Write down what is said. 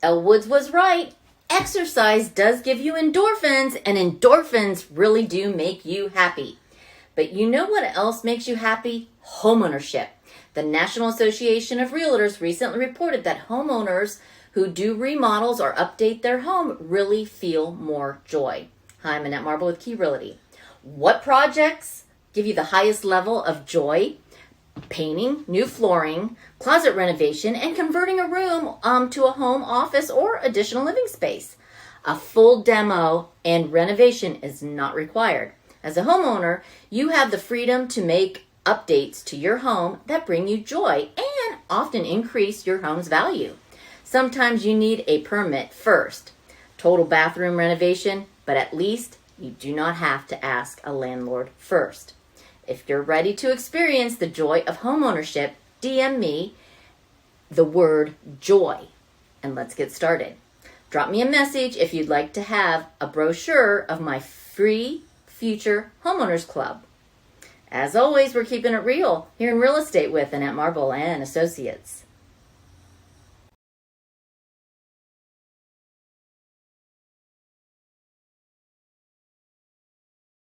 Elle Woods was right. Exercise does give you endorphins, and endorphins really do make you happy. But you know what else makes you happy? Homeownership. The National Association of Realtors recently reported that homeowners who do remodels or update their home really feel more joy. Hi, I'm Annette Marble with Key Realty. What projects give you the highest level of joy? Painting, new flooring, closet renovation, and converting a room to a home office or additional living space. A full demo and renovation is not required. As a homeowner, you have the freedom to make updates to your home that bring you joy and often increase your home's value. Sometimes you need a permit first. Total bathroom renovation, but at least you do not have to ask a landlord first. If you're ready to experience the joy of homeownership, DM me the word joy, and let's get started. Drop me a message if you'd like to have a brochure of my free future homeowners club. As always, we're keeping it real here in real estate with Annette Marble and Associates.